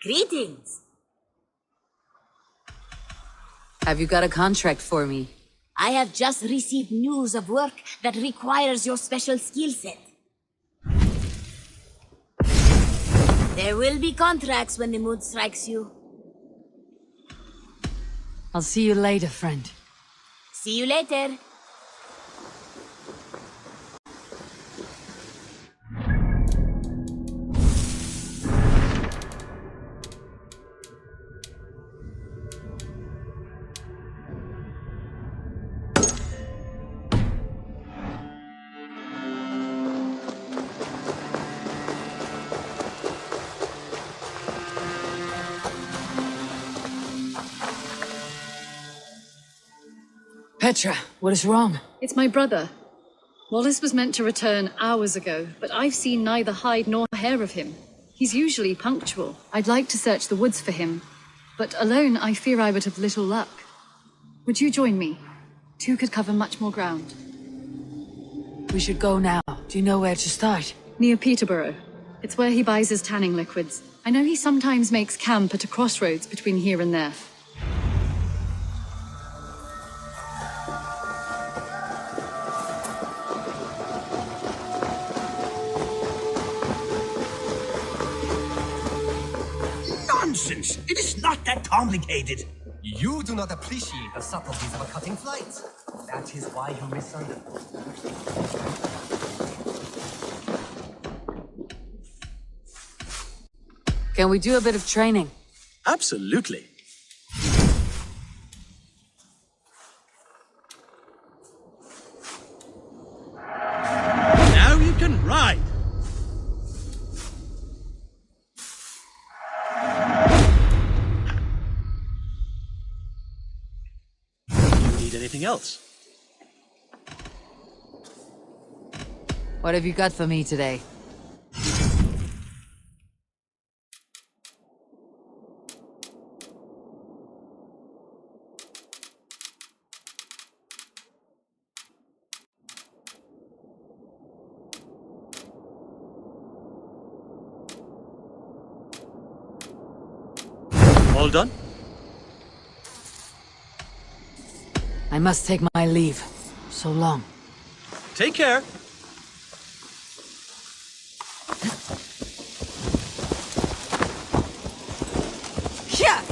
Greetings. Have you got a contract for me? I have just received news of work that requires your special skill set. There will be contracts when the mood strikes you. I'll see you later, friend. See you later. Petra, what is wrong? It's my brother. Wallace was meant to return hours ago, but I've seen neither hide nor hair of him. He's usually punctual. I'd like to search the woods for him, but alone I fear I would have little luck. Would you join me? Two could cover much more ground. We should go now. Do you know where to start? Near Peterborough. It's where he buys his tanning liquids. I know he sometimes makes camp at a crossroads between here and there. Nonsense! It is not that complicated. You do not appreciate the subtleties of a cutting flight. That is why you misunderstood. Can we do a bit of training? Absolutely. Now you can ride. Need anything else? What have you got for me today? All done? I must take my leave. So long. Take care. Yeah!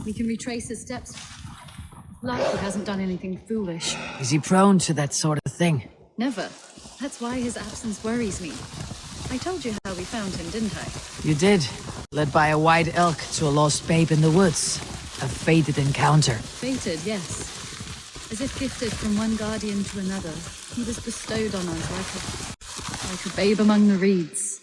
We can retrace his steps. Like he hasn't done anything foolish. Is he prone to that sort of thing? Never. That's why his absence worries me. I told you how we found him, didn't I? You did. Led by a white elk to a lost babe in the woods. A fated encounter. Fated, yes. As if gifted from one guardian to another, he was bestowed on us like a babe among the reeds.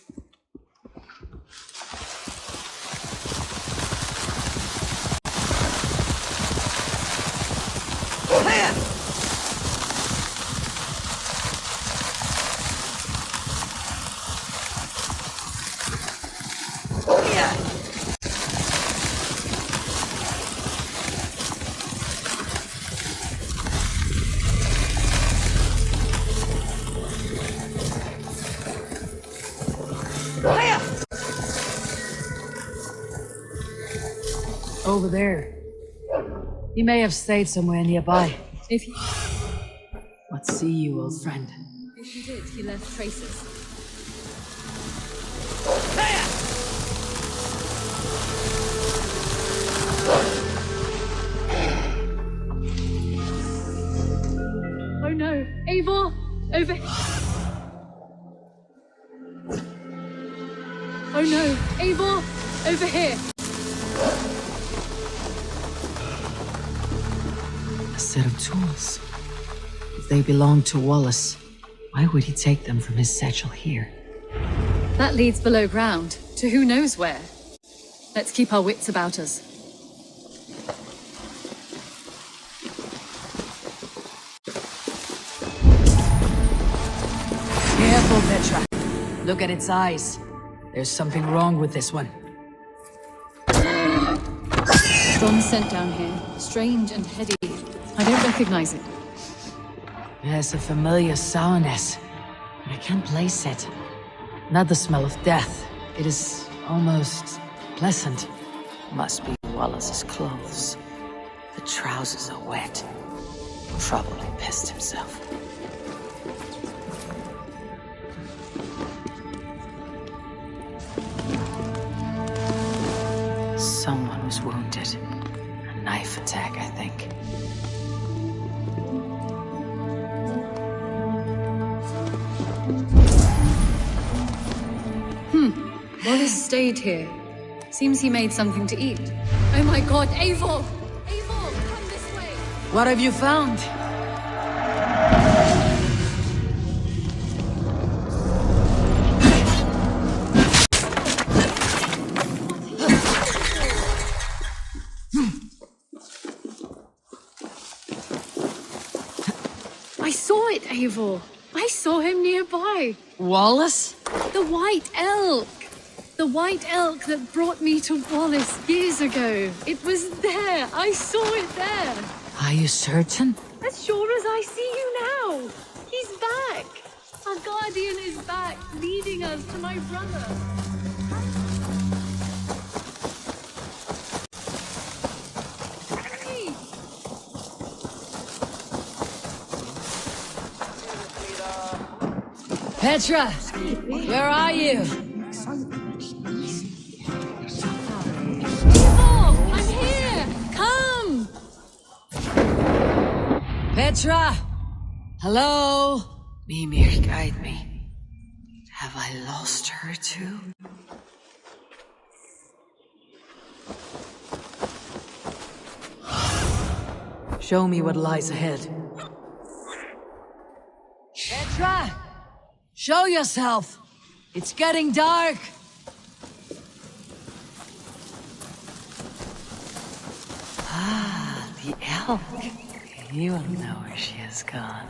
Over there. He may have stayed somewhere nearby. If he What see you, old friend? did, he left traces. Oh no! Eivor! Over... Oh no! Eivor! Over here! A set of tools. If they belong to Wallace, why would he take them from his satchel here? That leads below ground, to to who knows where. Let's keep our wits about us. Careful, Petra. Look at its eyes. There's something wrong with this one. Strong scent down here. Strange and heady. I don't recognize it. There's a familiar sourness, but I can't place it. Not the smell of death. It is almost pleasant. Must be Wallace's clothes. The trousers are wet. Probably pissed himself. Someone was wounded. A knife attack, I think. Wallace stayed here. Seems he made something to eat. Oh my god, Eivor! Eivor, come this way! What have you found? I saw it, Eivor. I saw him nearby. Wallace? The white elk! The white elk that brought me to Wallace years ago. It was there. I saw it there. Are you certain? As sure as I see you now. He's back. Our guardian is back, leading us to my brother. Hey! Petra! Where are you? I'm here! Come! Petra! Hello? Mimir, guide me. Have I lost her too? Show me what lies ahead. Petra! Show yourself! It's getting dark! Ah, the elk. You will know where she has gone.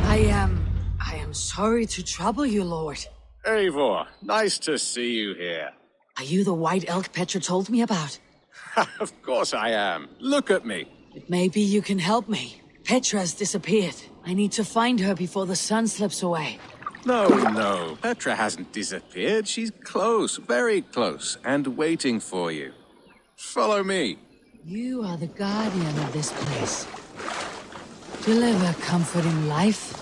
I am sorry to trouble you, Lord. Eivor, nice to see you here. Are you the white elk Petra told me about? Of course I am. Look at me. Maybe you can help me. Petra's disappeared. I need to find her before the sun slips away. No. Petra hasn't disappeared. She's close, very close, and waiting for you. Follow me. You are the guardian of this place. Deliver comforting life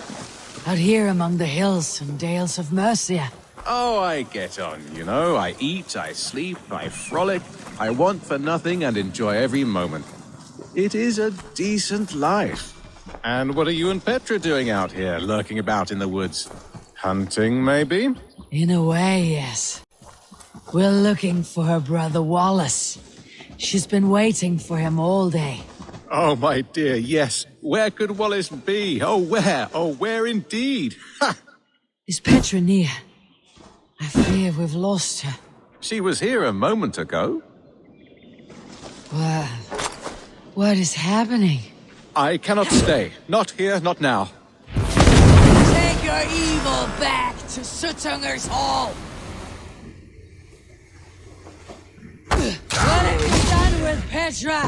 out here among the hills and dales of Mercia. Oh, I get on, you know. I eat, I sleep, I frolic. I want for nothing and enjoy every moment. It is a decent life. And what are you and Petra doing out here, lurking about in the woods? Hunting, maybe? In a way, yes. We're looking for her brother Wallace. She's been waiting for him all day. Oh, my dear, yes. Where could Wallace be? Oh, where? Oh, where indeed? Ha! Is Petra near? I fear we've lost her. She was here a moment ago. What is happening? I cannot stay. Not here, not now. Take your evil back to Sutunger's Hall! What have you done with Petra?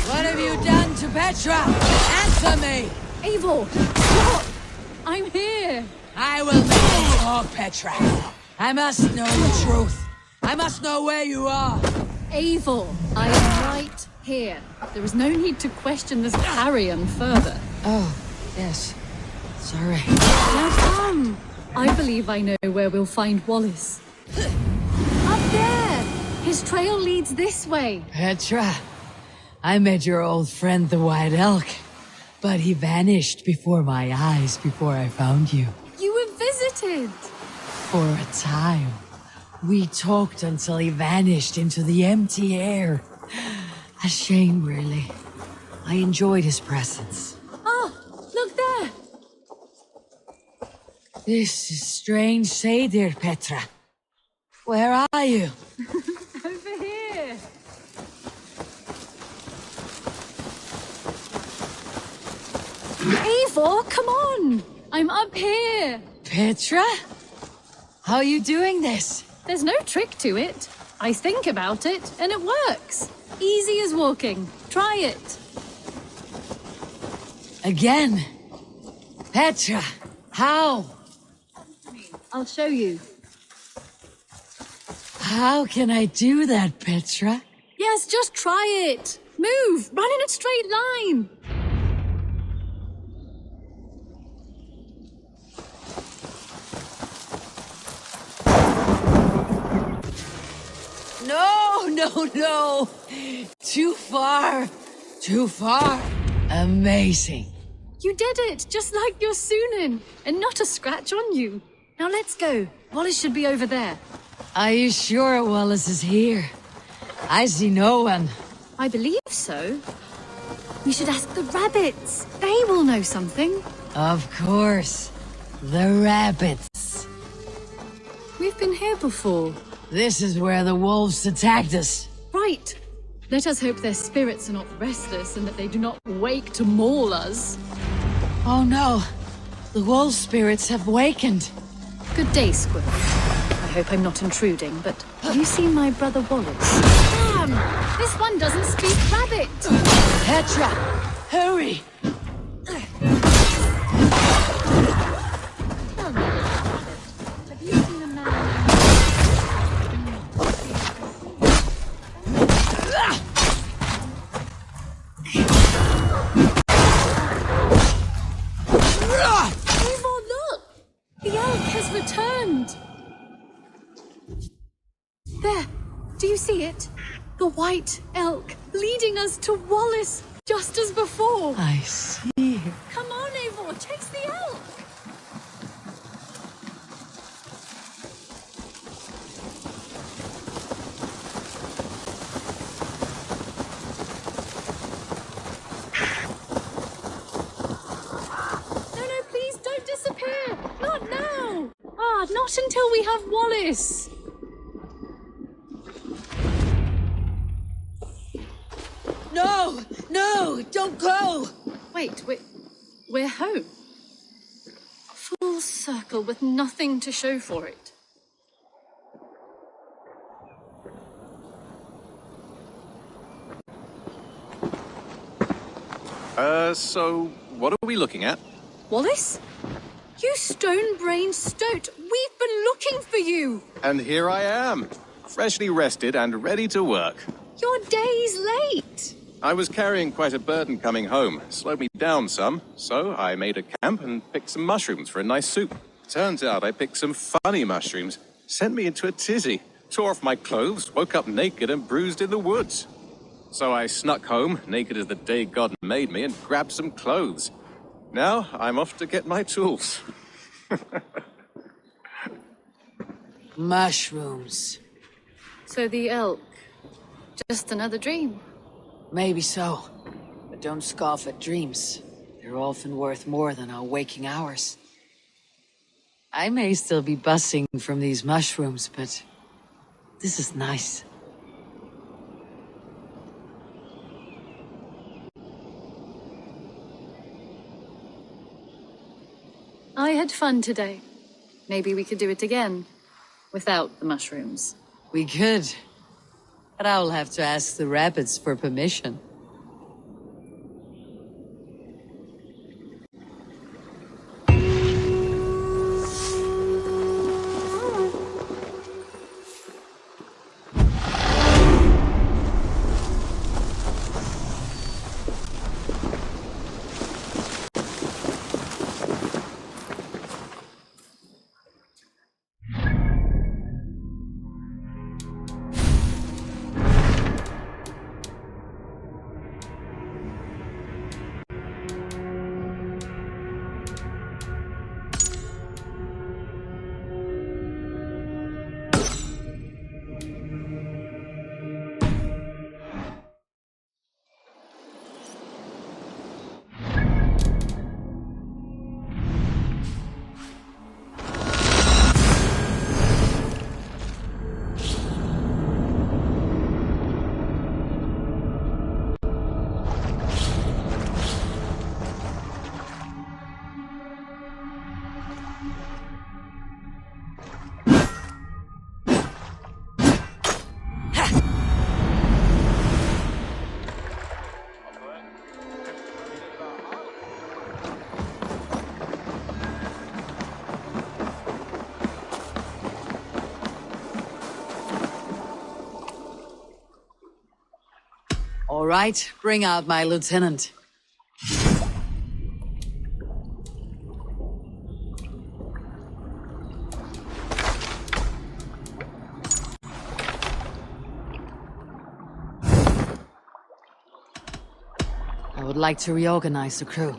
What have you done to Petra? Answer me! Eivor, stop! I'm here! I will make you talk, Petra. I must know the truth. I must know where you are. Eivor, I am right here. There is no need to question this carrion further. Oh, yes. Sorry. Now come! I believe I know where we'll find Wallace. Up there! His trail leads this way. Petra, I met your old friend the White Elk, but he vanished before my eyes before I found you. You were visited! excited. For a time, we talked until he vanished into the empty air. A shame, really. I enjoyed his presence. Ah, look there. This is strange, say, dear Petra. Where are you? Over here. Eivor, come on. I'm up here. Petra? How are you doing this? There's no trick to it. I think about it, and it works. Easy as walking. Try it. Again? Petra, how? I'll show you. How can I do that, Petra? Yes, just try it. Move. Run in a straight line. No! Too far! Too far! Amazing! You did it, just like your Sunin, and not a scratch on you. Now let's go. Wallace should be over there. Are you sure Wallace is here? I see no one. I believe so. We should ask the rabbits. They will know something. Of course. The rabbits. We've been here before. This is where the wolves attacked us. Right. Let us hope their spirits are not restless and that they do not wake to maul us. Oh no. The wolf spirits have wakened. Good day, Squirrel. I hope I'm not intruding, but have you seen my brother Wallace? Damn! This one doesn't speak rabbit! Petra! Hurry! Tell me, have you seen a man? Eivor, look! The elk has returned! There! Do you see it? The white elk leading us to Wallace, just as before! I see. Come on, Eivor, chase the elk! No, please don't disappear! Not now! Not until we have Wallace! No! Don't go! Wait, we're home. Full circle with nothing to show for it. So what are we looking at? Wallace? You stone-brained stoat! We've been looking for you! And here I am, freshly rested and ready to work. You're days late! I was carrying quite a burden coming home, slowed me down some, so I made a camp and picked some mushrooms for a nice soup. Turns out I picked some funny mushrooms, sent me into a tizzy, tore off my clothes, woke up naked and bruised in the woods. So I snuck home, naked as the day God made me, and grabbed some clothes. Now I'm off to get my tools. Mushrooms. So the elk, just another dream. Maybe so. But don't scoff at dreams. They're often worth more than our waking hours. I may still be buzzing from these mushrooms, but this is nice. I had fun today. Maybe we could do it again, without the mushrooms. We could. But I'll have to ask the rabbits for permission. All right, bring out my lieutenant. I would like to reorganize the crew.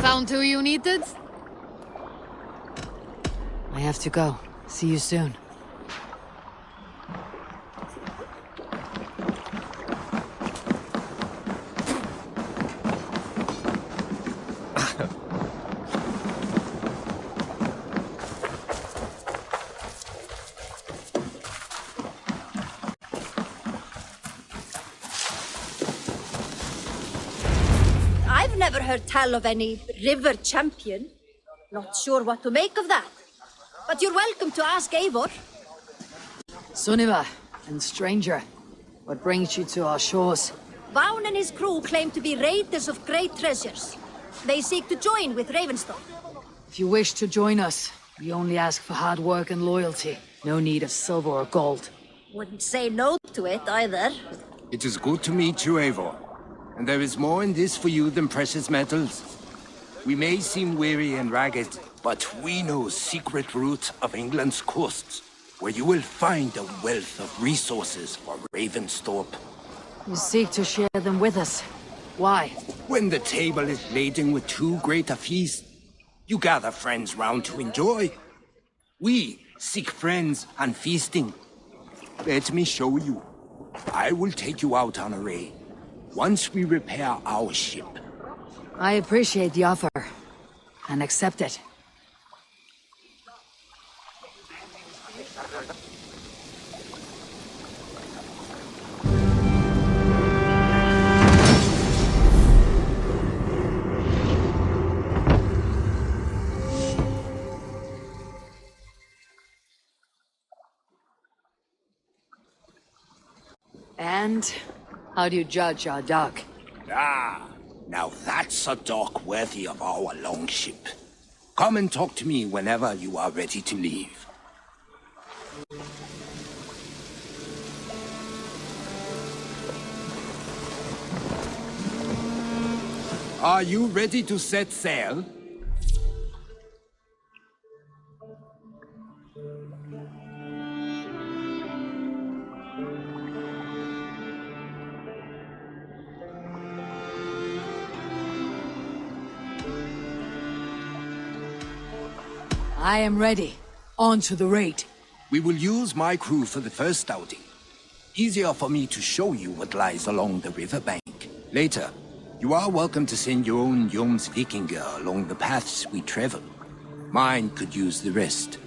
Found who you needed? I have to go. See you soon. I've never heard tell of any river champion. Not sure what to make of that. But you're welcome to ask Eivor. Sunniva and stranger, what brings you to our shores? Vaughn and his crew claim to be raiders of great treasures. They seek to join with Ravenstone. If you wish to join us, we only ask for hard work and loyalty. No need of silver or gold. Wouldn't say no to it either. It is good to meet you, Eivor. And there is more in this for you than precious metals. We may seem weary and ragged, but we know secret route of England's coasts, where you will find a wealth of resources for Ravensthorpe. You seek to share them with us. Why? When the table is laden with too great a feast, you gather friends round to enjoy. We seek friends and feasting. Let me show you. I will take you out on a raid. Once we repair our ship. I appreciate the offer, and accept it. And how do you judge our dock? Ah, now that's a dock worthy of our longship. Come and talk to me whenever you are ready to leave. Are you ready to set sail? I am ready. On to the raid. We will use my crew for the first outing. Easier for me to show you what lies along the riverbank. Later, you are welcome to send your own Jomsvikinger along the paths we travel. Mine could use the rest.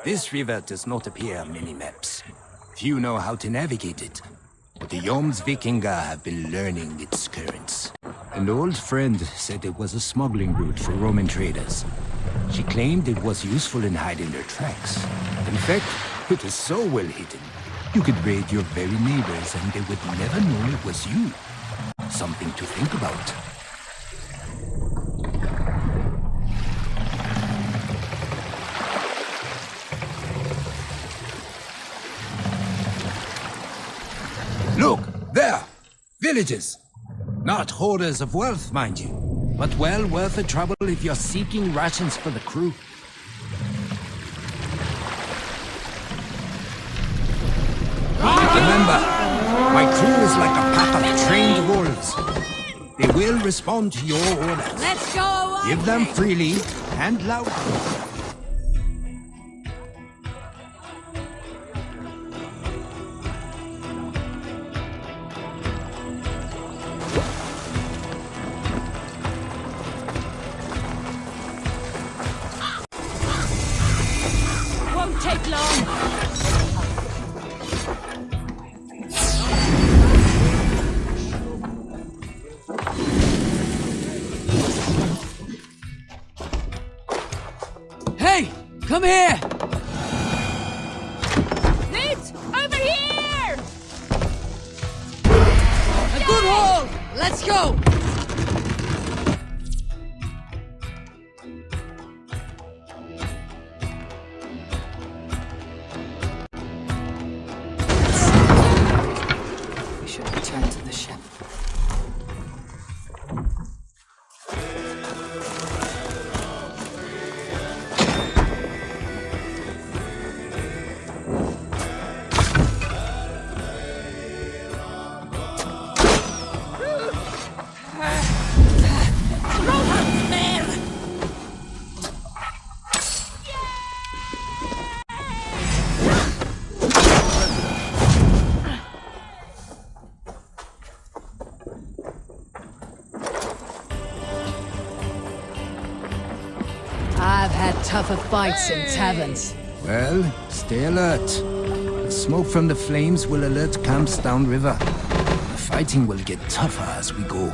This river does not appear on many maps. Few know how to navigate it, but the Jomsvikinga have been learning its currents. An old friend said it was a smuggling route for Roman traders. She claimed it was useful in hiding their tracks. In fact, it is so well hidden, you could raid your very neighbors and they would never know it was you. Something to think about. Look, there! Villages! Not hoarders of wealth, mind you, but well worth the trouble if you're seeking rations for the crew. Remember, my crew is like a pack of trained wolves. They will respond to your orders. Let's go! Give them freely and loudly. Won't take long! Hey! Come here! Nate! Over here! A good haul! Let's go! We should return to the ship. I've had tougher fights in taverns. Well, stay alert. The smoke from the flames will alert camps downriver. The fighting will get tougher as we go.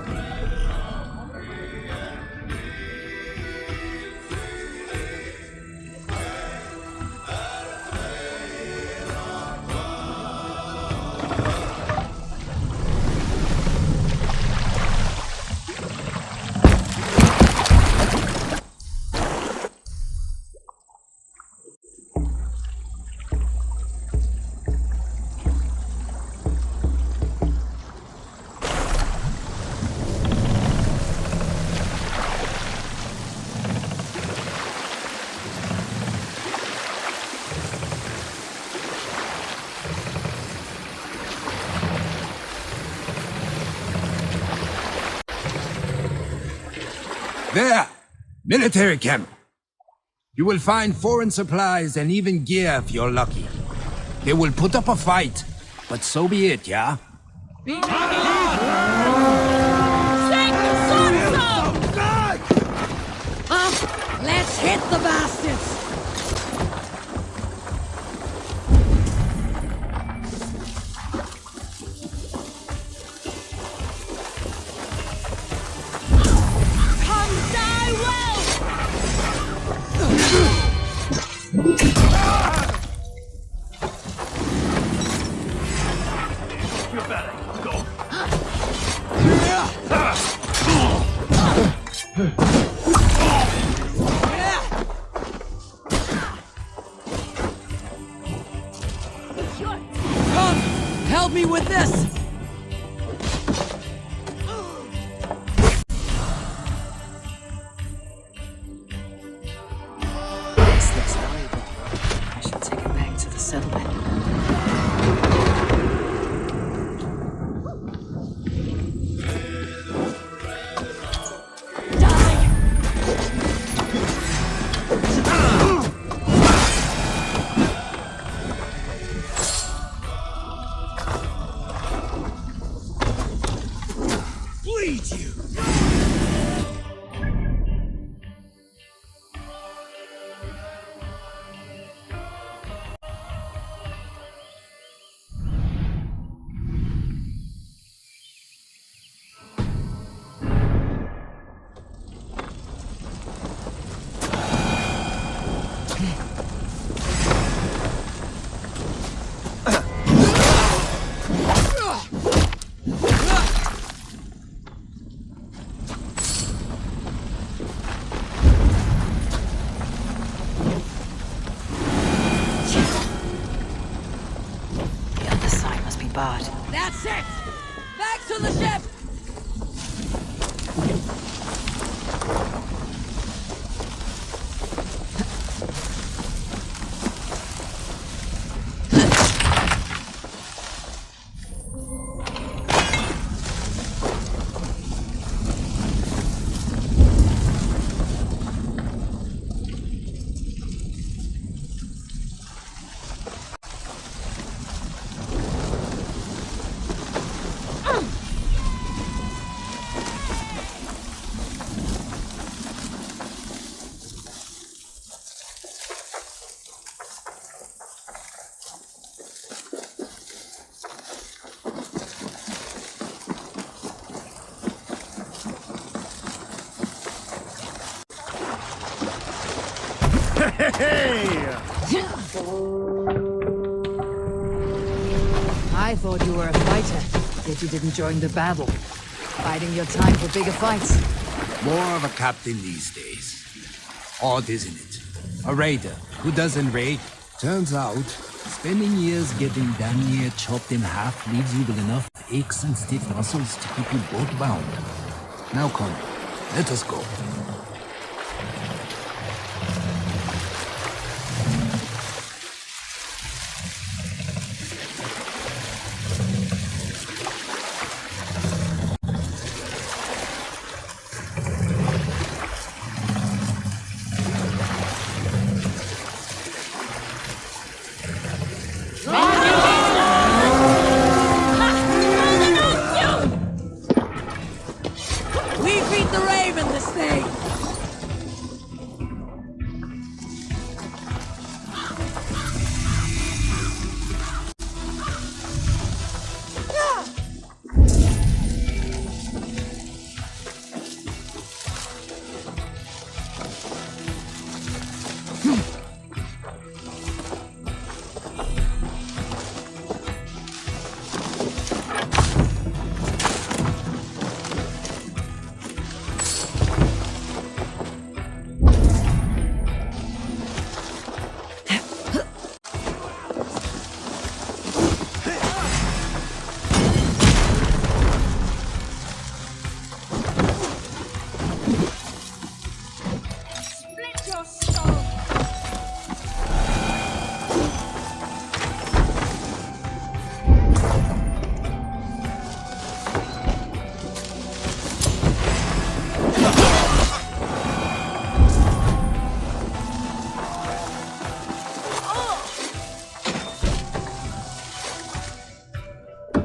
There! Military camp! You will find foreign supplies and even gear if you're lucky. They will put up a fight, but so be it, yeah? Let's hit the bastards! Come, help me with this! This looks valuable. I should take it back to the settlement. apart. That's it! Back to the ship! I thought you were a fighter, yet you didn't join the battle. Biding your time for bigger fights. More of a captain these days. Odd, isn't it? A raider who doesn't raid. Turns out, spending years getting damn near chopped in half leaves you with enough aches and stiff muscles to keep you both bound. Now, Connor, let us go. We beat the Raven this thing!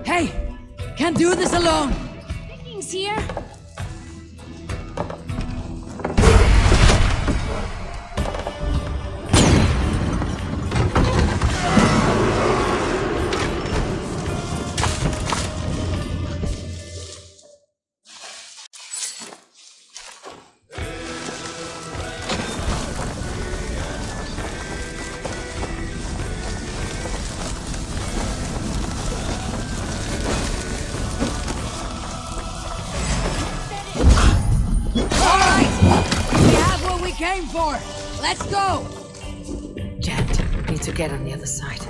Hey! Can't do this alone! Vikings here. Came for! Let's go! Jet, need to get on the other side.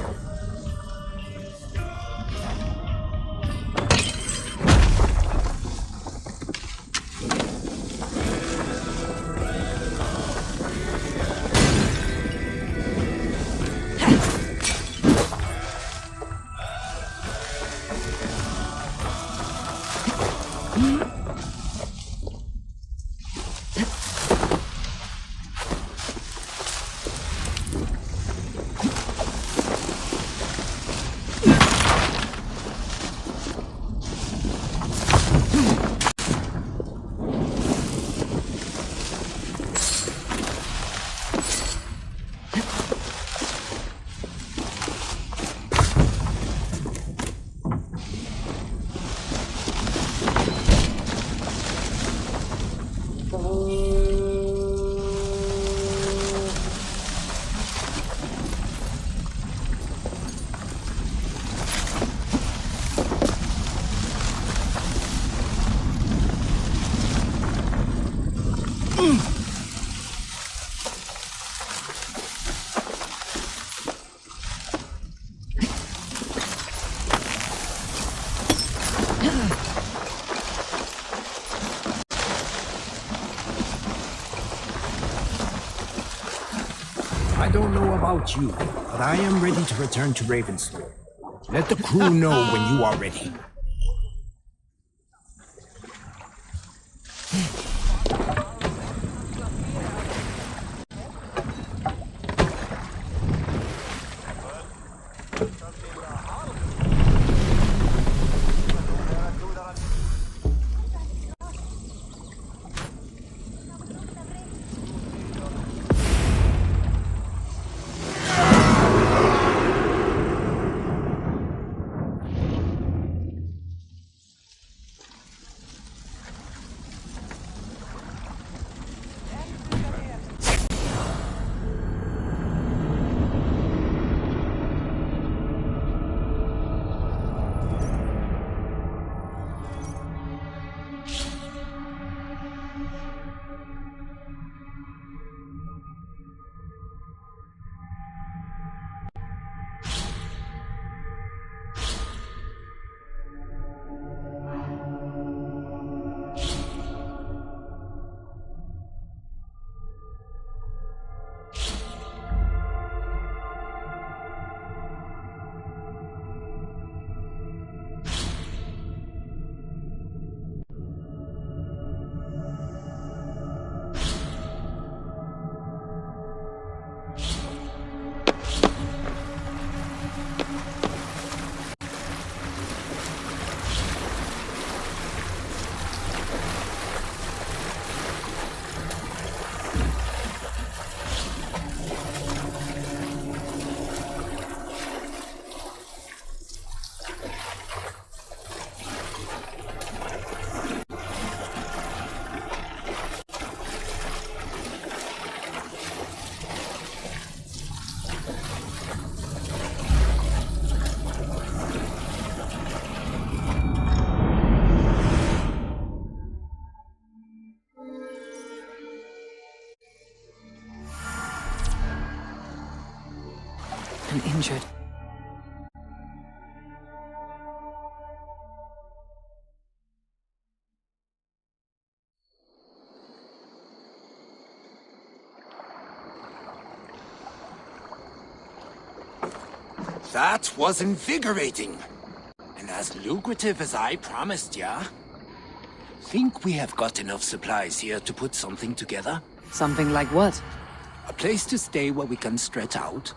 don't know about you, but I am ready to return to Ravensthorpe. Let the crew know when you are ready. I'm injured. That was invigorating. And as lucrative as I promised ya. Think we have got enough supplies here to put something together? Something like what? A place to stay where we can stretch out.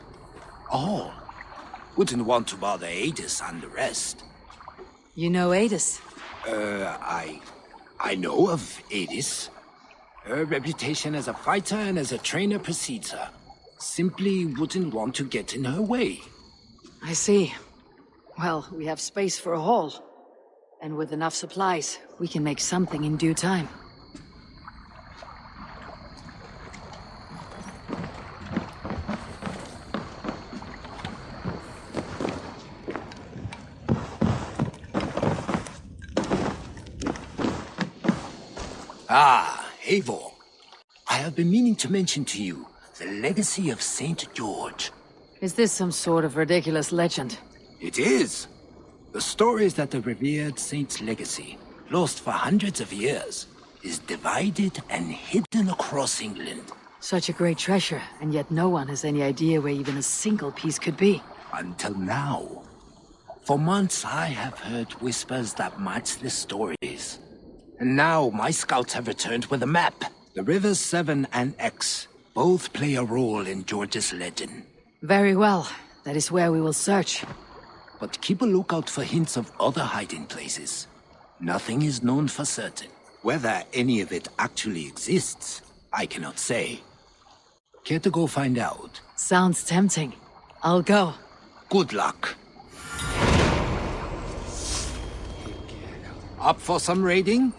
All. Wouldn't want to bother Adis and the rest. You know Adis? I know of Adis. Her reputation as a fighter and as a trainer precedes her. Simply wouldn't want to get in her way. I see. Well, we have space for a hall. And with enough supplies, we can make something in due time. Ah, Eivor. I have been meaning to mention to you the legacy of Saint George. Is this some sort of ridiculous legend? It is. The story is that the revered saint's legacy, lost for hundreds of years, is divided and hidden across England. Such a great treasure, and yet no one has any idea where even a single piece could be. Until now. For months I have heard whispers that match the stories. And now my scouts have returned with a map. The rivers Severn and Exe both play a role in George's legend. Very well. That is where we will search. But keep a lookout for hints of other hiding places. Nothing is known for certain. Whether any of it actually exists, I cannot say. Care to go find out? Sounds tempting. I'll go. Good luck. Up for some raiding?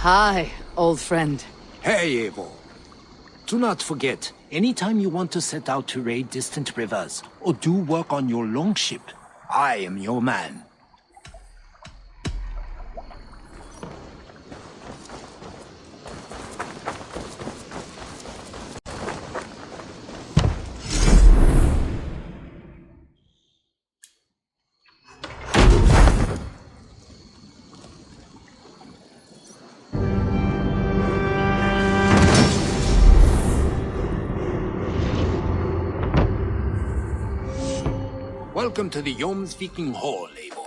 Hi, old friend. Hey, Evo. Do not forget, anytime you want to set out to raid distant rivers or do work on your longship, I am your man. Welcome to the Jomsviking Hall, Eivor.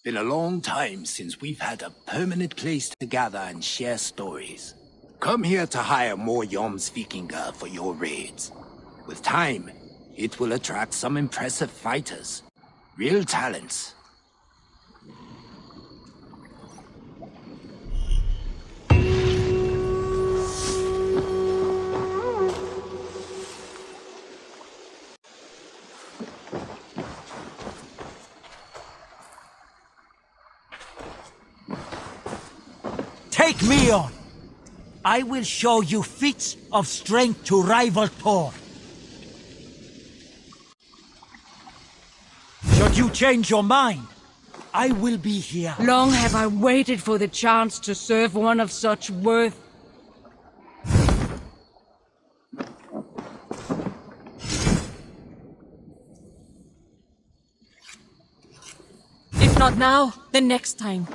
Been a long time since we've had a permanent place to gather and share stories. Come here to hire more Jomsvikinger for your raids. With time, it will attract some impressive fighters. Real talents. Take me on! I will show you feats of strength to rival Thor. Should you change your mind, I will be here. Long have I waited for the chance to serve one of such worth. If not now, then next time.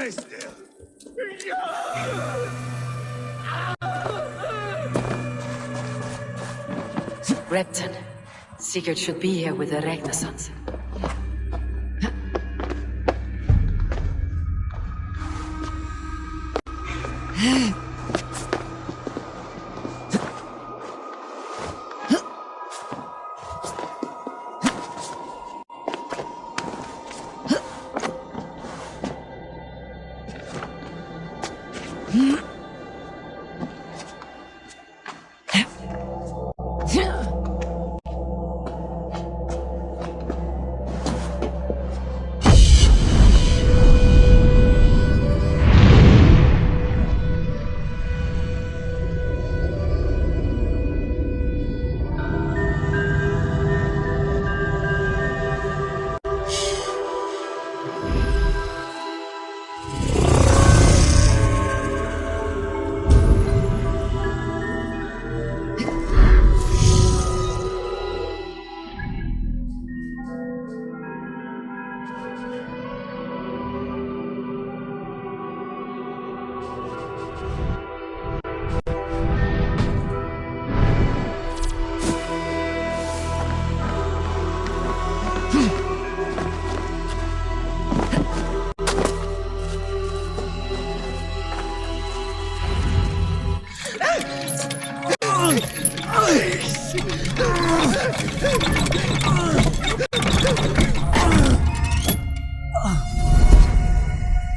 Stay still. Repton. Sigurd should be here with the Renaissance.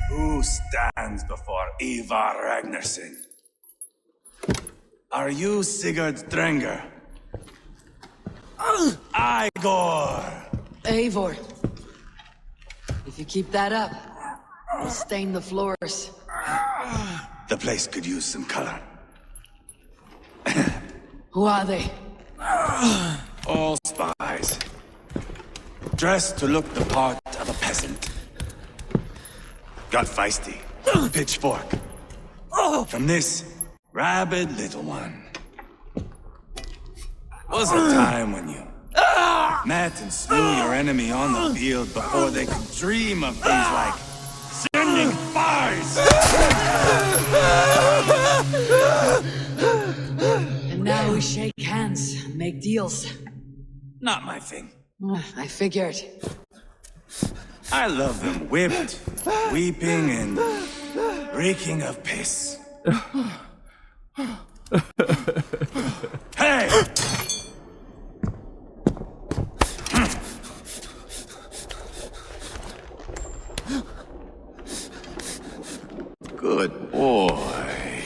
Who stands before Ivar Ragnarsson? Are you Sigurd Drenger? Igor! Eivor. If you keep that up, you'll stain the floors. The place could use some color. Who are they? All spies. Dressed to look the part of a peasant. Got feisty. Pitchfork. From this rabid little one. Was a time when you met and slew your enemy on the field before they could dream of things like sending spies. And now we shake hands and make deals. Not my thing. I figured. I love them whipped, weeping, and reeking of piss. Hey! Good boy.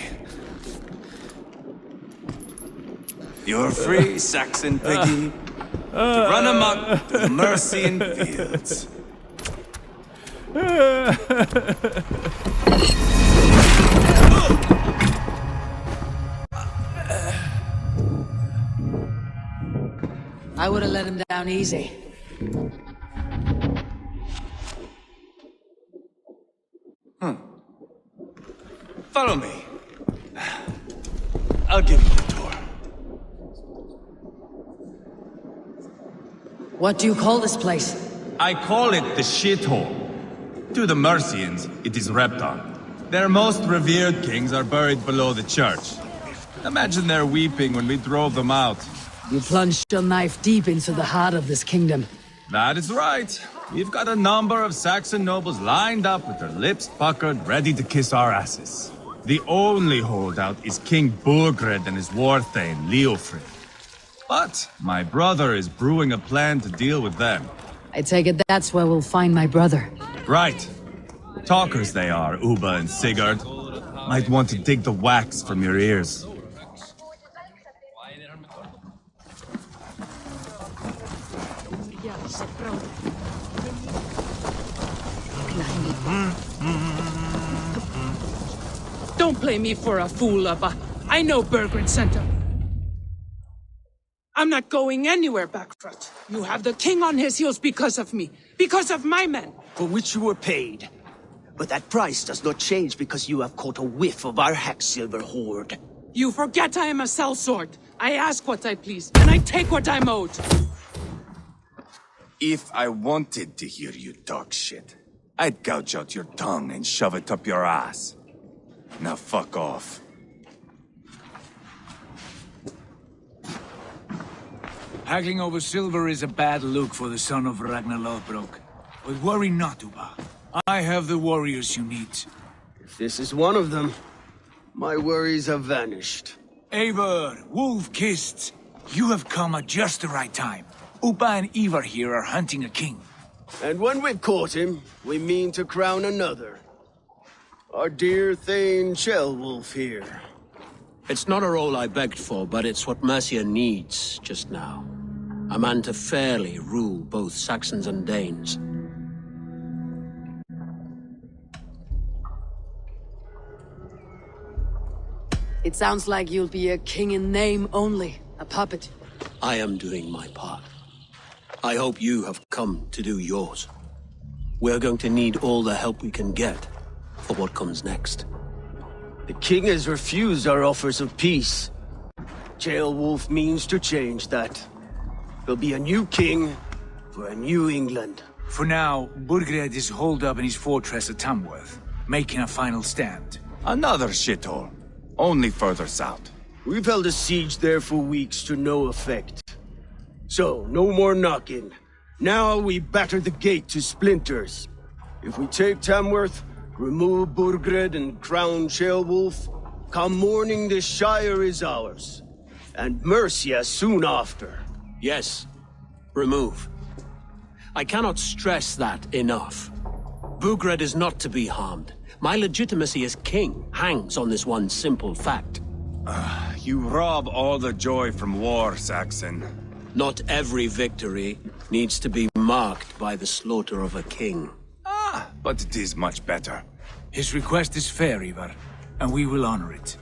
You're free, Saxon piggy, to run amok through the Mercian fields. I would have let him down easy. Follow me. I'll give you a tour. What do you call this place? I call it the shithole. To the Mercians, it is Repton. Their most revered kings are buried below the church. Imagine their weeping when we drove them out. You plunged your knife deep into the heart of this kingdom. That is right. We've got a number of Saxon nobles lined up with their lips puckered, ready to kiss our asses. The only holdout is King Burgred and his war thane, Leofrid. But my brother is brewing a plan to deal with them. I take it that's where we'll find my brother. Right. Talkers they are, Uba and Sigurd. Might want to dig the wax from your ears. Don't play me for a fool, Abba. I know Bergred sent him. I'm not going anywhere, Backfoot. You have the king on his heels because of me. Because of my men. For which you were paid. But that price does not change because you have caught a whiff of our Hacksilver hoard. You forget I am a sellsword. I ask what I please, and I take what I'm owed. If I wanted to hear you talk shit, I'd gouge out your tongue and shove it up your ass. Now fuck off. Haggling over silver is a bad look for the son of Ragnar Lothbrok. But worry not, Uba. I have the warriors you need. If this is one of them, my worries have vanished. Eivor, Wolf-Kissed, you have come at just the right time. Uba and Ivar here are hunting a king. And when we've caught him, we mean to crown another. Our dear Thane Ceolwulf here. It's not a role I begged for, but it's what Mercia needs just now. A man to fairly rule both Saxons and Danes. It sounds like you'll be a king in name only, a puppet. I am doing my part. I hope you have come to do yours. We're going to need all the help we can get for what comes next. The king has refused our offers of peace. Ceolwulf means to change that. There'll be a new king for a new England. For now, Burgred is holed up in his fortress at Tamworth, making a final stand. Another shithole. Only further south. We've held a siege there for weeks to no effect. So, no more knocking. Now we batter the gate to splinters. If we take Tamworth, remove Burgred and crown Ceolwulf, come morning the Shire is ours. And Mercia soon after. Yes, remove. I cannot stress that enough. Burgred is not to be harmed. My legitimacy as king hangs on this one simple fact. You rob all the joy from war, Saxon. Not every victory needs to be marked by the slaughter of a king. But it is much better. His request is fair, Ivar, and we will honor it.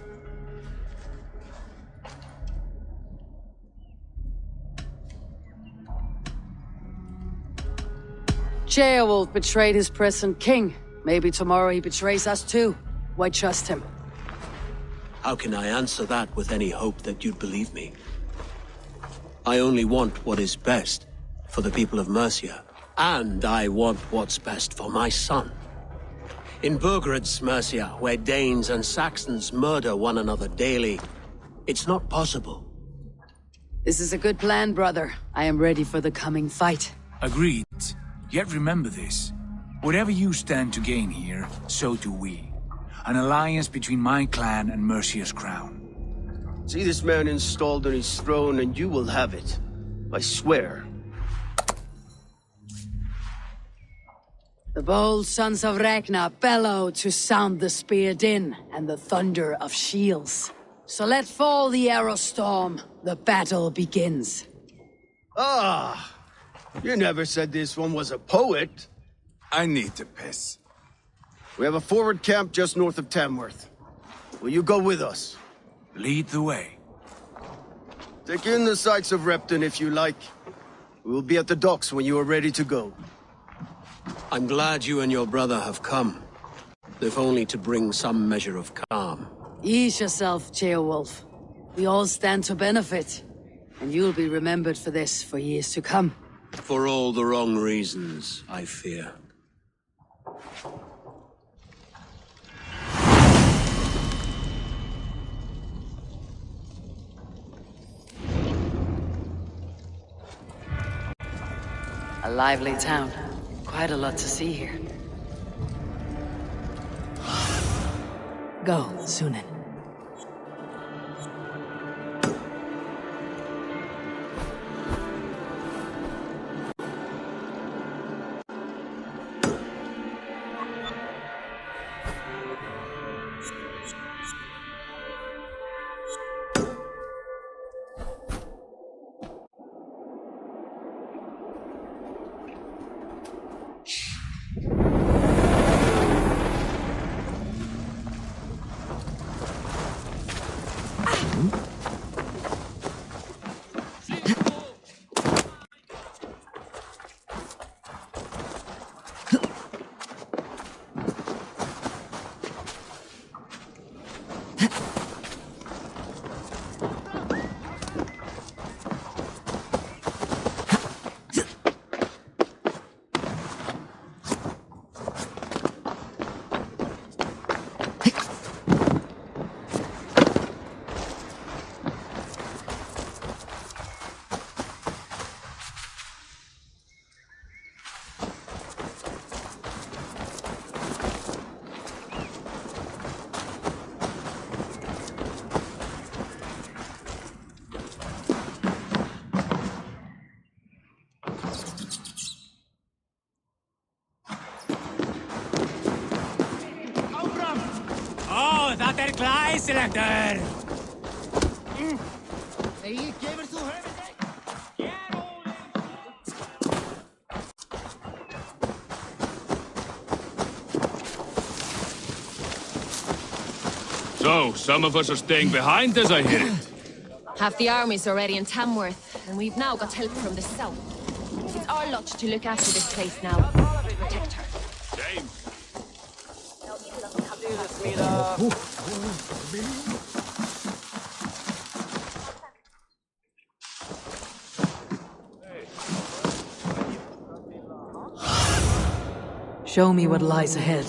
Ceolwulf betrayed his present king. Maybe tomorrow he betrays us too. Why trust him? How can I answer that with any hope that you'd believe me? I only want what is best for the people of Mercia. And I want what's best for my son. In Burgred's Mercia, where Danes and Saxons murder one another daily, it's not possible. This is a good plan, brother. I am ready for the coming fight. Agreed. Yet remember this. Whatever you stand to gain here, so do we. An alliance between my clan and Mercia's crown. See this man installed on his throne and you will have it. I swear. The bold sons of Ragnar bellow to sound the spear din and the thunder of shields. So let fall the arrow storm. The battle begins. Ah! You never said this one was a poet. I need to piss. We have a forward camp just north of Tamworth. Will you go with us? Lead the way. Take in the sights of Repton if you like. We will be at the docks when you are ready to go. I'm glad you and your brother have come, if only to bring some measure of calm. Ease yourself, Ceolwulf. We all stand to benefit, and you'll be remembered for this for years to come. For all the wrong reasons, I fear. A lively town. Quite a lot to see here. Go, Sunan. dat er Kleiselechter! So, some of us are staying behind as I hear it. Half the army's already in Tamworth, and we've now got help from the south. It's our lot to look after this place now. Protect her. James. Show me what lies ahead.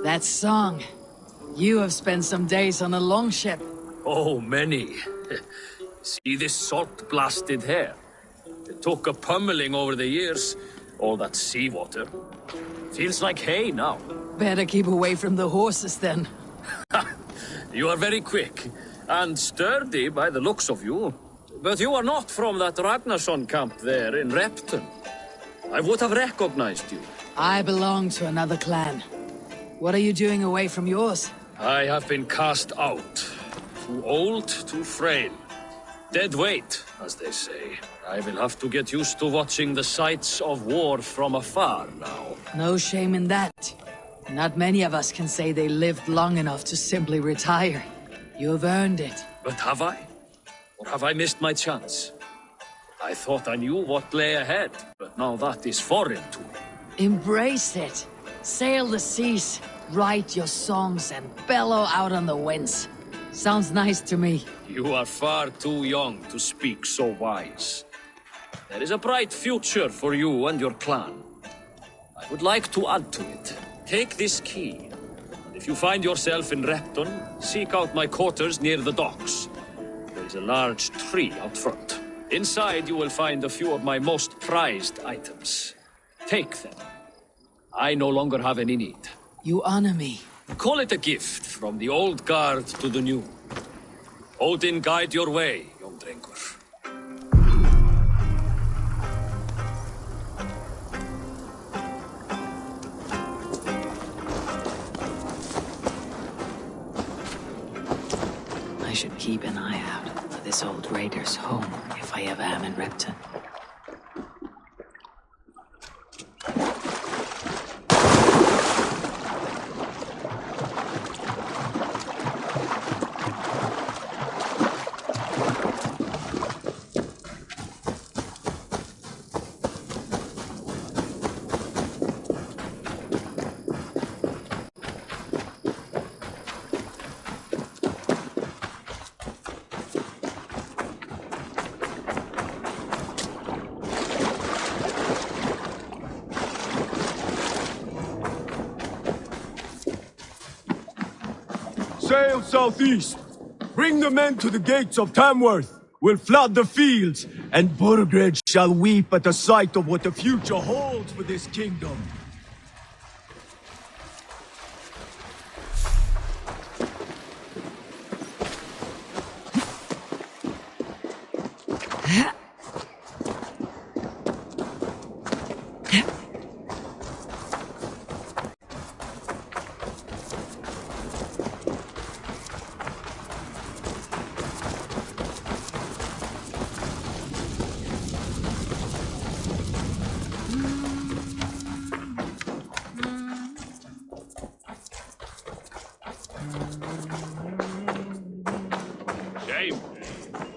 That song. You have spent some days on a longship. Oh, many. See this salt-blasted hair? It took a pummeling over the years. All that seawater. Feels like hay now. Better keep away from the horses then. You are very quick. And sturdy by the looks of you. But you are not from that Ragnarsson camp there in Repton. I would have recognized you. I belong to another clan. What are you doing away from yours? I have been cast out. Too old, too frail. Dead weight, as they say. I will have to get used to watching the sights of war from afar now. No shame in that. Not many of us can say they lived long enough to simply retire. You have earned it. But have I? Or have I missed my chance? I thought I knew what lay ahead, but now that is foreign to me. Embrace it. Sail the seas, write your songs, and bellow out on the winds. Sounds nice to me. You are far too young to speak so wise. There is a bright future for you and your clan. I would like to add to it. Take this key. And if you find yourself in Repton, seek out my quarters near the docks. There is a large tree out front. Inside you will find a few of my most prized items. Take them. I no longer have any need. You honor me. Call it a gift from the old guard to the new. Odin guide your way, young Ankur. I should keep an eye out for this old raider's home if I ever am in Repton. Sail southeast. Bring the men to the gates of Tamworth. We'll flood the fields, and Burgred shall weep at the sight of what the future holds for this kingdom.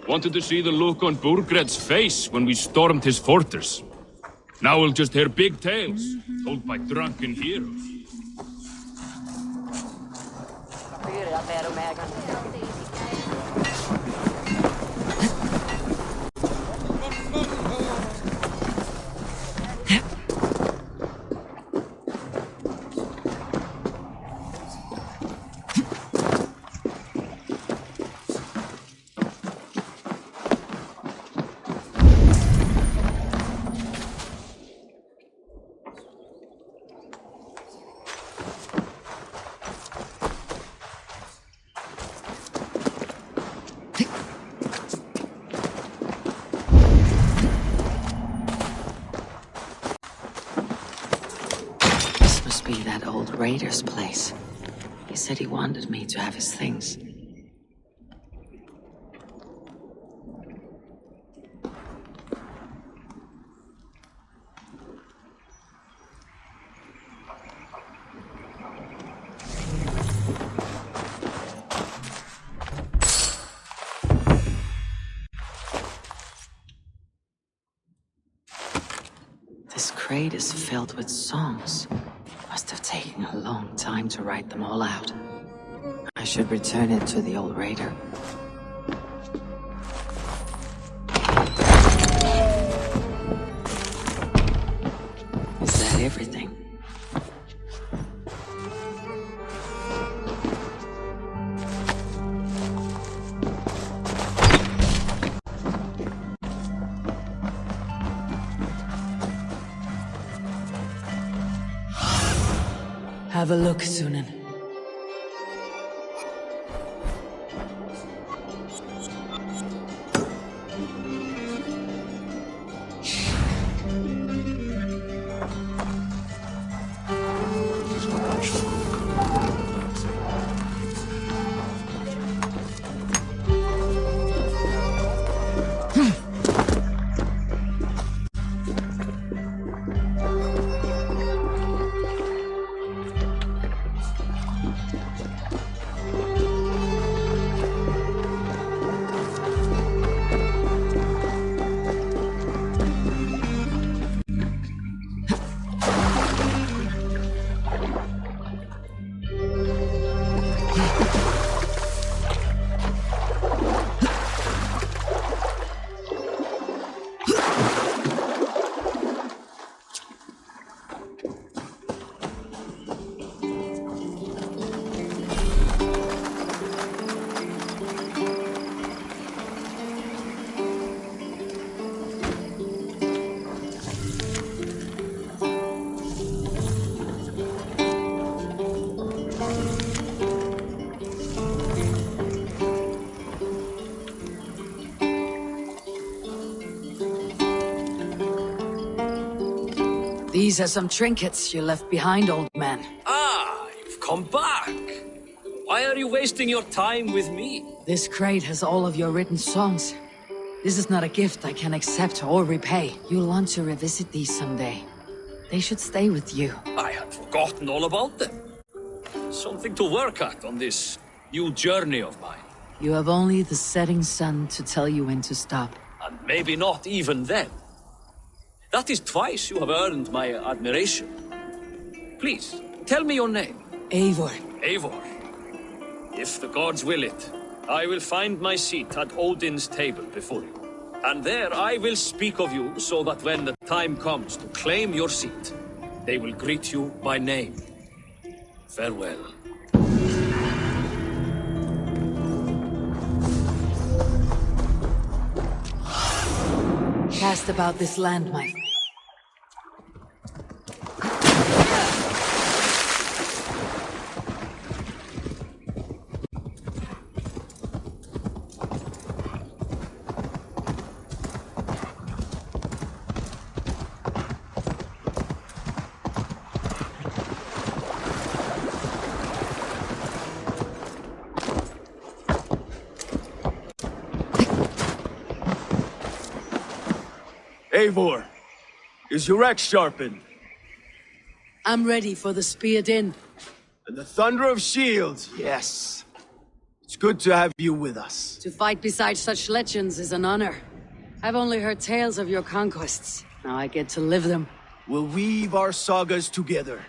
Wanted to see the look on Burgred's face when we stormed his fortress. Now we'll just hear big tales, told by drunken heroes. Be that old raider's place. He said he wanted me to have his things. This crate is filled with songs. Must have taken a long time to write them all out. I should return it to the old raider. Is that everything? Have a look, Sunan. These are some trinkets you left behind, old man. Ah, you've come back. Why are you wasting your time with me? This crate has all of your written songs. This is not a gift I can accept or repay. You'll want to revisit these someday. They should stay with you. I had forgotten all about them. Something to work at on this new journey of mine. You have only the setting sun to tell you when to stop. And maybe not even then. That is twice you have earned my admiration. Please, tell me your name. Eivor. Eivor. If the gods will it, I will find my seat at Odin's table before you. And there I will speak of you so that when the time comes to claim your seat, they will greet you by name. Farewell. Cast about this land, my friend. Eivor, is your axe sharpened? I'm ready for the spear din. And the thunder of shields, yes. It It's good to have you with us. To fight beside such legends is an honor. I've only heard tales of your conquests. Now I get to live them. We'll weave our sagas together,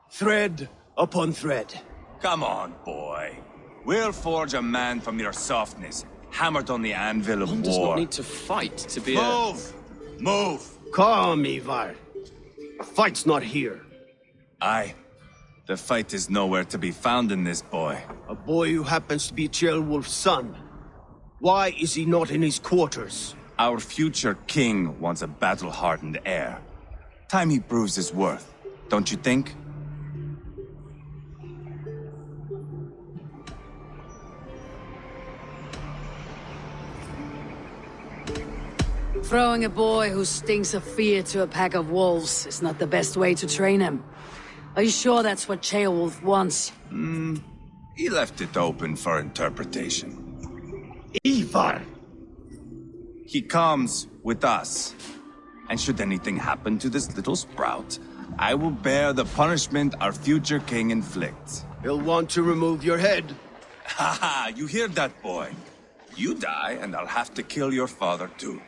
thread upon thread. Come on, boy. We'll forge a man from your softness, hammered on the anvil of One war. does not need to fight to be Move! Move! Calm, Ivar. The fight's not here. Aye. The fight is nowhere to be found in this boy. A boy who happens to be Ceolwulf's son. Why is he not in his quarters? Our future king wants a battle-hardened heir. Time he proves his worth, don't you think? Throwing a boy who stinks of fear to a pack of wolves is not the best way to train him. Are you sure that's what Ceolwulf wants? He left it open for interpretation. Ivar! He comes with us. And should anything happen to this little sprout, I will bear the punishment our future king inflicts. He'll want to remove your head. Ha ha, you hear that, boy? You die, and I'll have to kill your father too.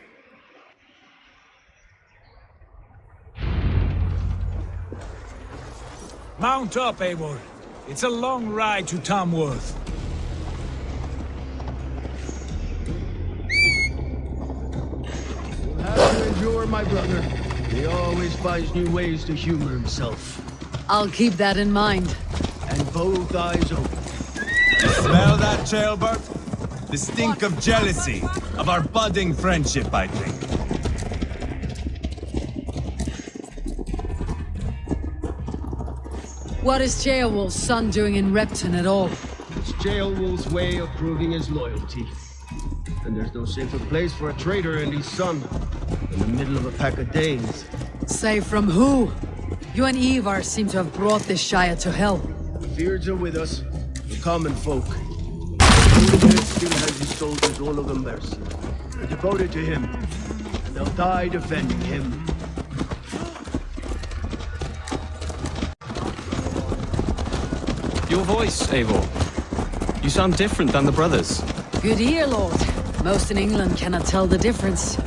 Mount up, Eivor. It's a long ride to Tamworth. Have to endure, my brother. He always finds new ways to humor himself. I'll keep that in mind. And both eyes open. Smell that, Jailbird? The stink of jealousy, of our budding friendship, I think. What is Ceolwulf's son doing in Repton at all? It's Ceolwulf's way of proving his loyalty. And there's no safer place for a traitor and his son in the middle of a pack of Danes. Safe from who? You and Ivar seem to have brought this Shire to hell. The Feards are with us, the common folk. Odin still has his soldiers all over Mercia. They're devoted to him, and they'll die defending him. Your voice, Eivor. You sound different than the brothers. Good ear, Lord. Most in England cannot tell the difference.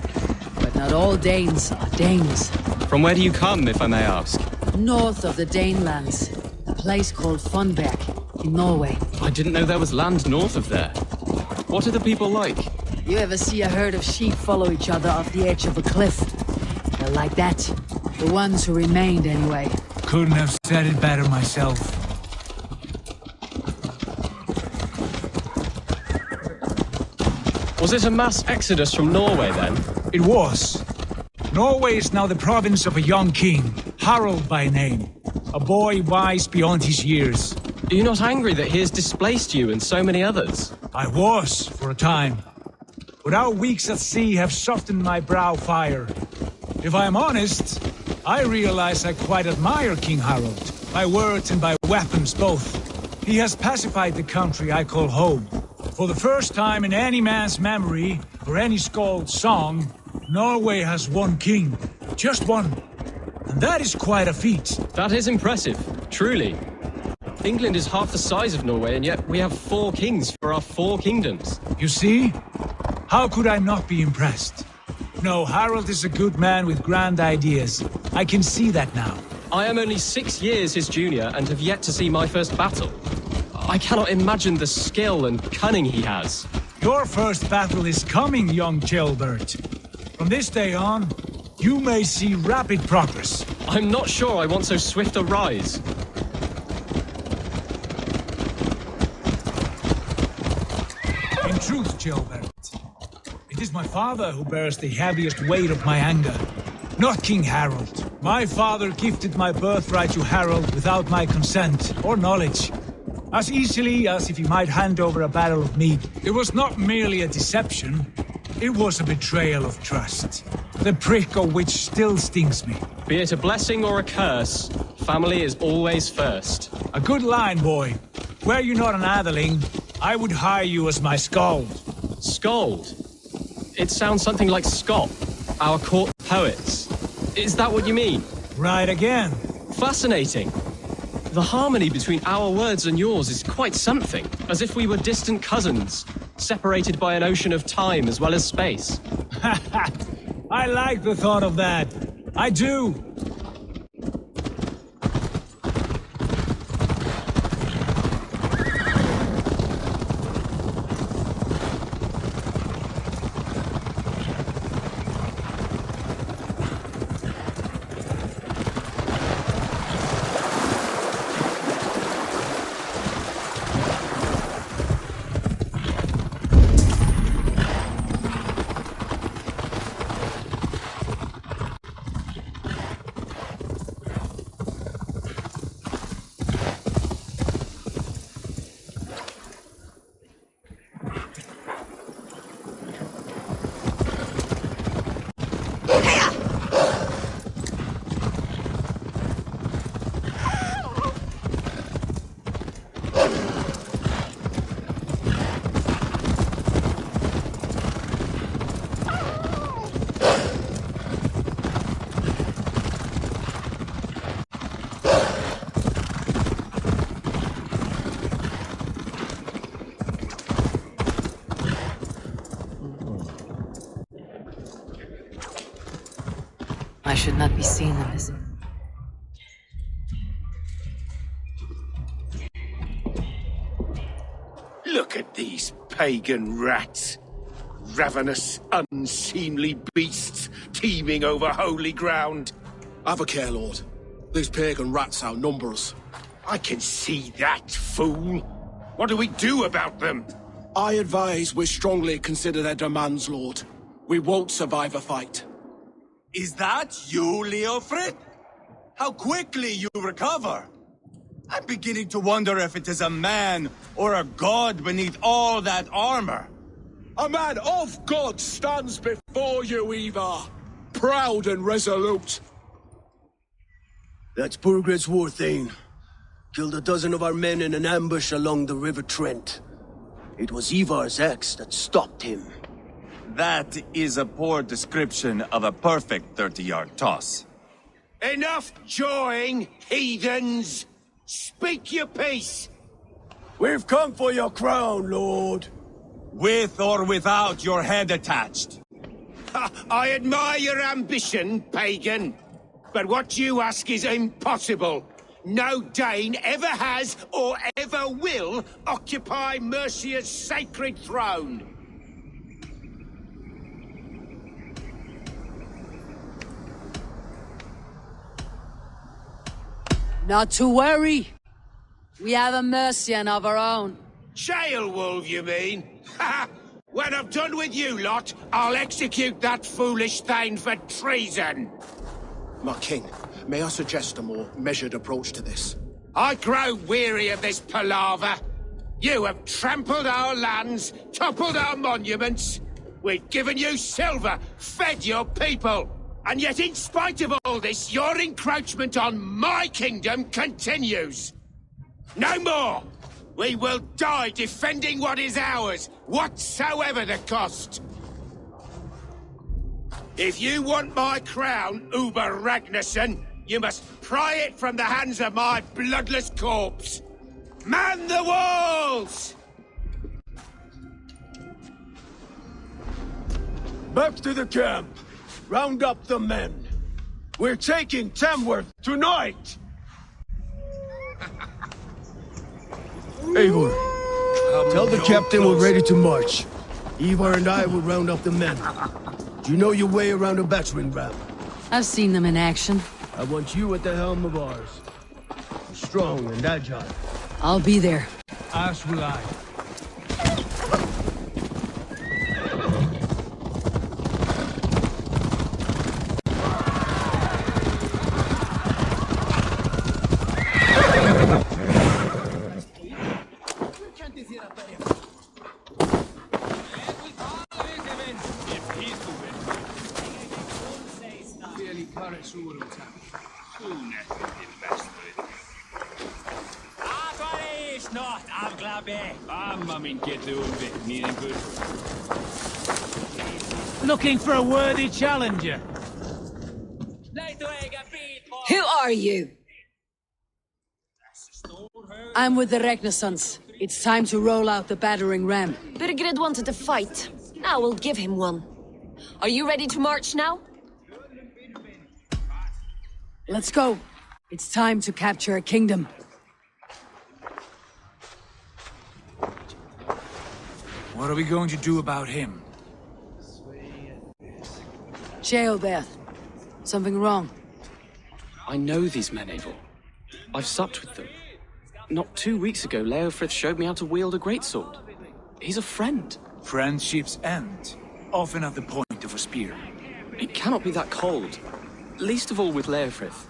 But not all Danes are Danes. From where do you come, if I may ask? North of the Danelands. A place called Funberg, in Norway. I didn't know there was land north of there. What are the people like? You ever see a herd of sheep follow each other off the edge of a cliff? They're like that. The ones who remained, anyway. Couldn't have said it better myself. Was it a mass exodus from Norway, then? It was. Norway is now the province of a young king, Harald by name. A boy wise beyond his years. Are you not angry that he has displaced you and so many others? I was, for a time. But our weeks at sea have softened my brow fire. If I am honest, I realize I quite admire King Harald. By words and by weapons both. He has pacified the country I call home. For the first time in any man's memory, or any skald's song, Norway has one king. Just one. And that is quite a feat. That is impressive, truly. England is half the size of Norway, and yet we have 4 kings for our 4 kingdoms. You see? How could I not be impressed? No, Harald is a good man with grand ideas. I can see that now. I am only 6 years his junior and have yet to see my first battle. I cannot imagine the skill and cunning he has. Your first battle is coming, young Ceolbert. From this day on, you may see rapid progress. I'm not sure I want so swift a rise. In truth, Ceolbert, it is my father who bears the heaviest weight of my anger, not King Harald. My father gifted my birthright to Harald without my consent or knowledge. As easily as if he might hand over a barrel of mead. It was not merely a deception, it was a betrayal of trust. The prick of which still stings me. Be it a blessing or a curse, family is always first. A good line, boy. Were you not an atheling, I would hire you as my skald. Skald? It sounds something like Scott, our court poets. Is that what you mean? Right again. Fascinating. The harmony between our words and yours is quite something, as if we were distant cousins, separated by an ocean of time as well as space. I like the thought of that. I do. I should not be seen in this. Look at these pagan rats. Ravenous, unseemly beasts teeming over holy ground. Have a care, Lord. These pagan rats outnumber us. I can see that, fool. What do we do about them? I advise we strongly consider their demands, Lord. We won't survive a fight. Is that you, Leofrid? How quickly you recover! I'm beginning to wonder if it is a man or a god beneath all that armor. A man of God stands before you, Eva. Proud and resolute. That's Burgred's war thane. Killed a dozen of our men in an ambush along the River Trent. It was Ivar's axe that stopped him. That is a poor description of a perfect 30-yard toss. Enough jawing, heathens! Speak your peace! We've come for your crown, Lord. With or without your head attached. I admire your ambition, pagan. But what you ask is impossible. No Dane ever has or ever will occupy Mercia's sacred throne. Not to worry. We have a Mercian of our own. Jail wolf, you mean? When I'm done with you lot, I'll execute that foolish thing for treason. My king, may I suggest a more measured approach to this? I grow weary of this palaver. You have trampled our lands, toppled our monuments. We've given you silver, fed your people. And yet, in spite of all this, your encroachment on my kingdom continues. No more! We will die defending what is ours, whatsoever the cost. If you want my crown, Uber Ragnarsson, you must pry it from the hands of my bloodless corpse. Man the walls! Back to the camp. Round up the men. We're taking Tamworth tonight! Eivor, tell the captain we're ready to march. Ivar and I will round up the men. Do you know your way around a battering ram? I've seen them in action. I want you at the helm of ours. Strong and agile. I'll be there. As will I. Looking for a worthy challenger. Who are you? I'm with the Renaissance. It's time to roll out the battering ram. Birgred wanted to fight. Now we'll give him one. Are you ready to march now? Let's go. It's time to capture a kingdom. What are we going to do about him? Sheoberth. Something wrong? I know these men, Eivor. I've supped with them. Not 2 weeks ago, Leofrith showed me how to wield a greatsword. He's a friend. Friendships end, often at the point of a spear. It cannot be that cold. Least of all with Leofrith.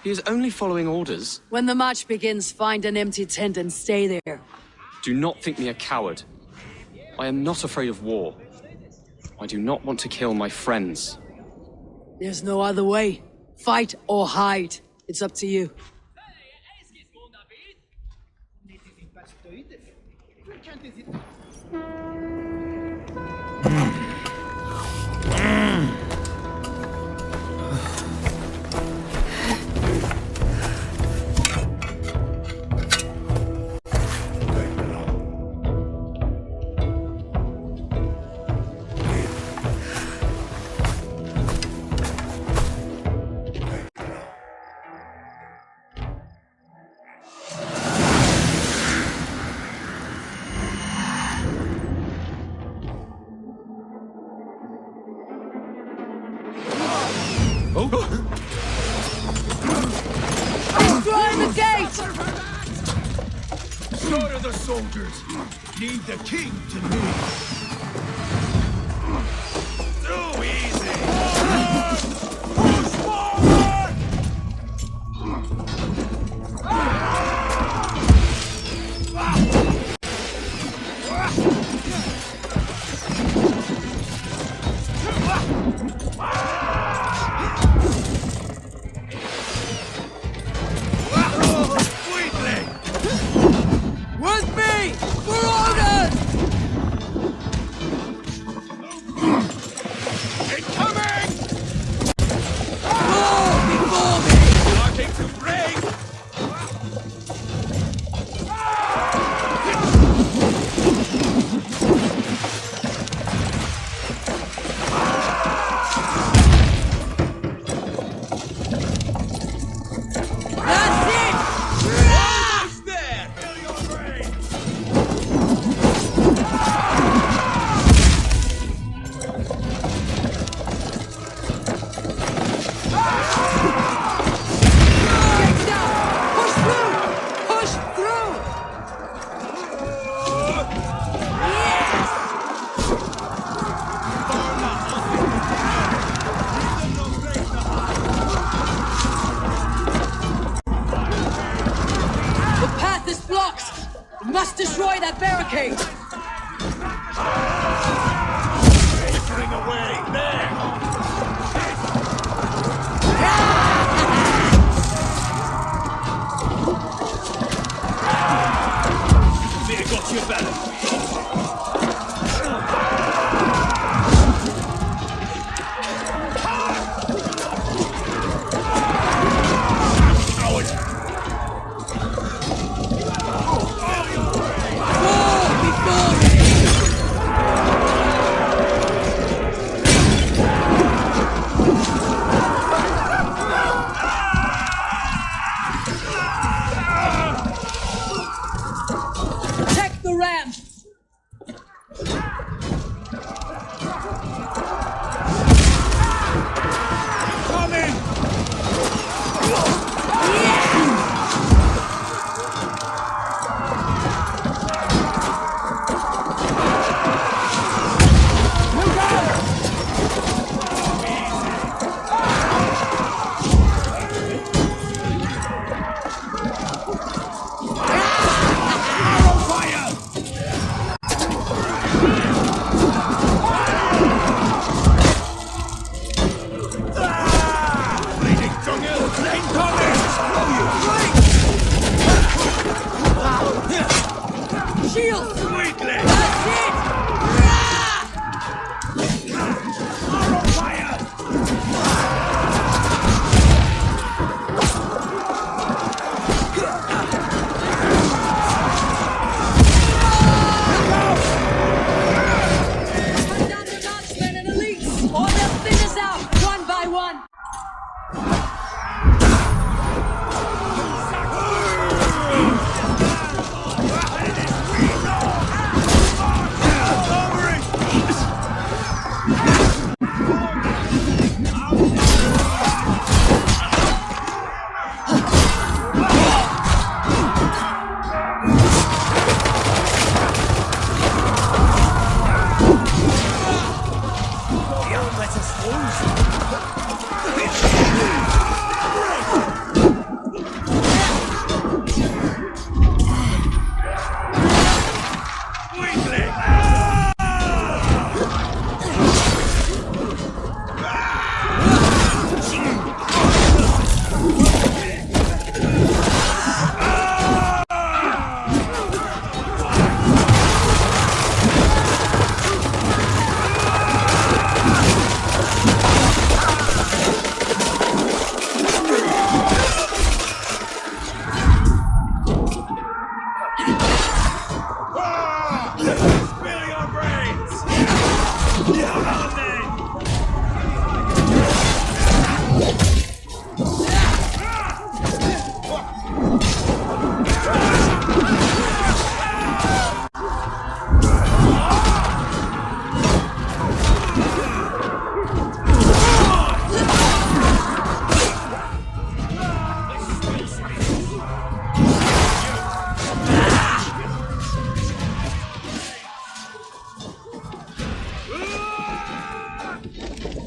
He is only following orders. When the march begins, find an empty tent and stay there. Do not think me a coward. I am not afraid of war. I do not want to kill my friends. There's no other way. Fight or hide. It's up to you. Destroy the gate! Slaughter the soldiers! Lead the king to me! Too easy! Push forward! With me! For orders! Incoming! Before me! Starting to break! Almost there! Feel your brain!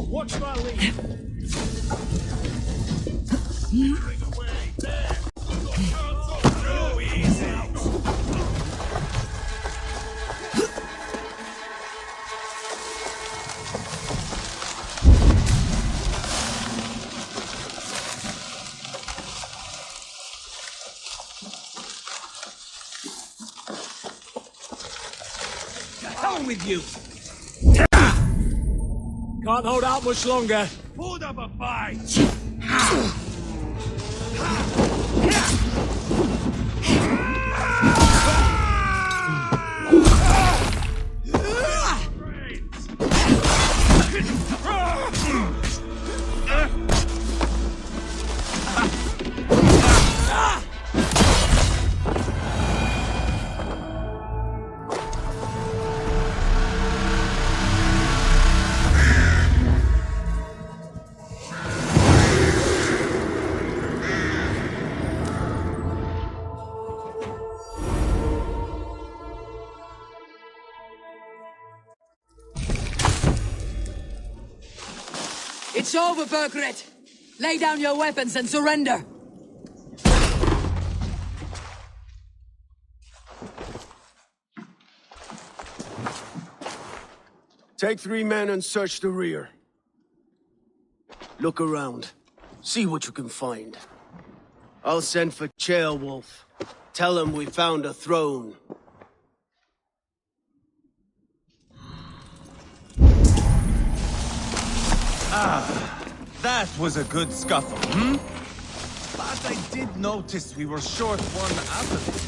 Watch my lead. Hell with you! Can't hold out much longer. Put up a fight! It's over, Burgred! Lay down your weapons and surrender! Take 3 men and search the rear. Look around. See what you can find. I'll send for Chairwolf. Tell him we found a throne. That was a good scuffle, hmm? But I did notice we were short one athlete.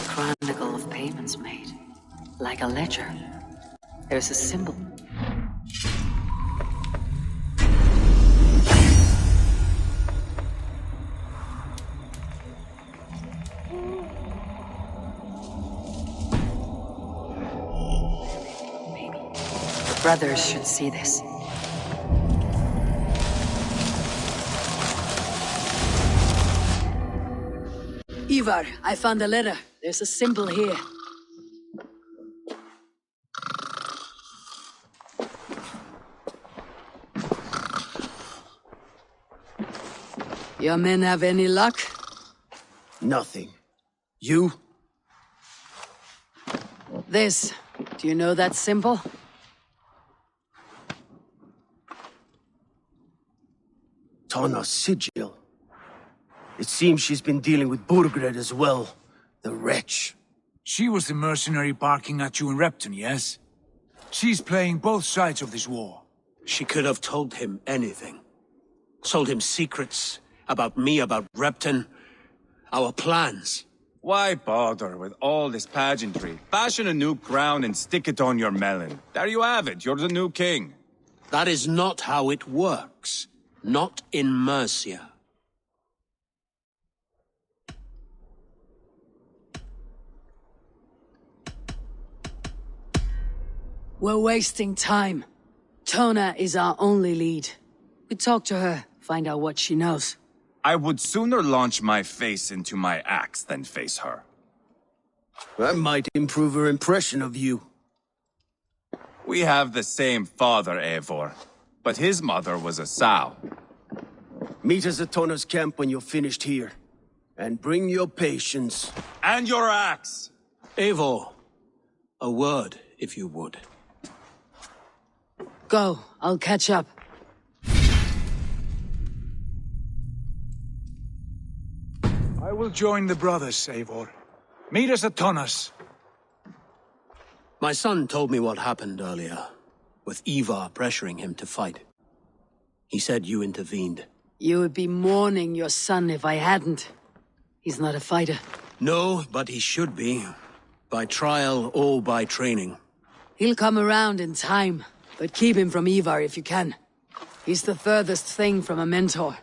Chronicle of payments made. Like a ledger. There's a symbol. Brothers should see this. Ivar, I found a letter. There's a symbol here. Your men have any luck? Nothing. You? This. Do you know that symbol? Tana's sigil. It seems she's been dealing with Burgred as well. The wretch. She was the mercenary barking at you in Repton, yes? She's playing both sides of this war. She could have told him anything. Told him secrets about me, about Repton, our plans. Why bother with all this pageantry? Fashion a new crown and stick it on your melon. There you have it, you're the new king. That is not how it works. Not in Mercia. We're wasting time. Tona is our only lead. We talk to her, find out what she knows. I would sooner launch my face into my axe than face her. That might improve her impression of you. We have the same father, Eivor, but his mother was a sow. Meet us at Tona's camp when you're finished here. And bring your patience. And your axe! Eivor, a word, if you would. Go, I'll catch up. I will join the brothers, Eivor. Meet us at Tonas. My son told me what happened earlier, with Ivar pressuring him to fight. He said you intervened. You would be mourning your son if I hadn't. He's not a fighter. No, but he should be. By trial or by training. He'll come around in time, but keep him from Ivar if you can. He's the furthest thing from a mentor.